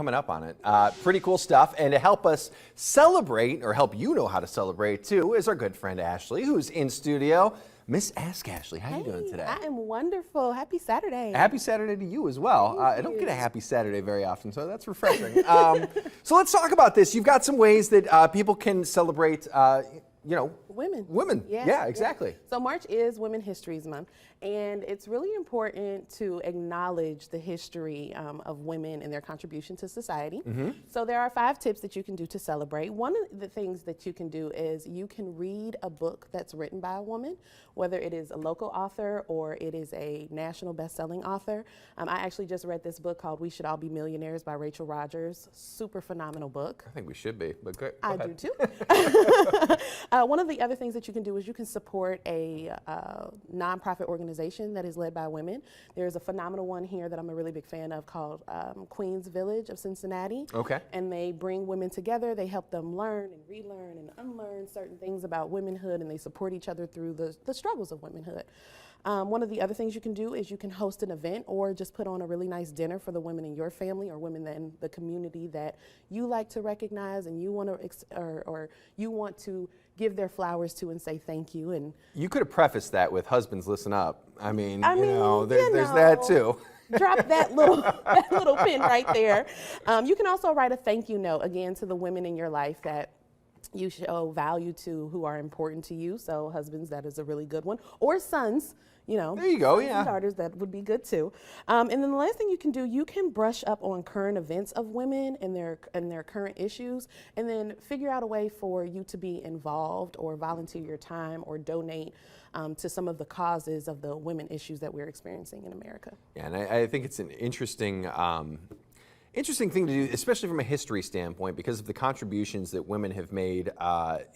Coming up on it. Pretty cool stuff. And to help us celebrate, or help you know how to celebrate too, is our good friend Ashley, who's in studio. Miss Ask Ashley, how you doing today? I am wonderful. Happy Saturday. Happy Saturday to you as well. I don't get a happy Saturday very often, so that's refreshing. So let's talk about this. You've got some ways that people can celebrate, women. Women. Yeah, exactly. Yeah. So March is Women Histories Month, and it's really important to acknowledge the history of women and their contribution to society. So there are 5 tips that you can do to celebrate. One of the things that you can do is you can read a book that's written by a woman, whether it is a local author or it is a national best-selling author. I actually just read this book called We Should All Be Millionaires by Rachel Rogers. Super phenomenal book. I think we should be, but go I ahead. do too. One of the other things that you can do is you can support a nonprofit organization that is led by women. There's a phenomenal one here that I'm a really big fan of called Queen's Village of Cincinnati. Okay. And they bring women together. They help them learn and relearn and unlearn certain things about womanhood, and they support each other through the struggles of womanhood. One of the other things you can do is you can host an event or just put on a really nice dinner for the women in your family or women in the community that you like to recognize and you want to or you want to give their flowers to and say thank you. And you could have prefaced that with "Husbands, listen up." I mean, there's that too. Drop that little pin right there. You can also write a thank you note again to the women in your life that you show value to, who are important to you. So husbands, that is a really good one, or sons. There you go, and daughters, that would be good too. And then the last thing you can do, you can brush up on current events of women and their current issues, and then figure out a way for you to be involved or volunteer your time or donate to some of the causes of the women issues that we're experiencing in America. Yeah, and I think it's an interesting thing to do, especially from a history standpoint, because of the contributions that women have made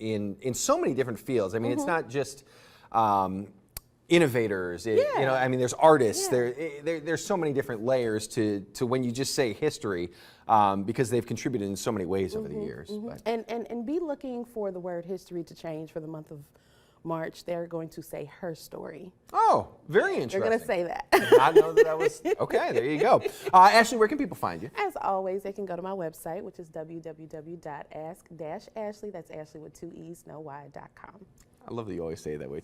in so many different fields. I mean, it's not just innovators. There's artists. There's so many different layers to when you just say history, because they've contributed in so many ways over the years. And be looking for the word history to change for the month of March. They're going to say her story. Oh, very interesting. They're going to say that. I did not know that was, okay, there you go. Ashley, where can people find you? As always, they can go to my website, which is www.ask-ashley, that's Ashley with 2 E's, no Y.com. I love that you always say it that way.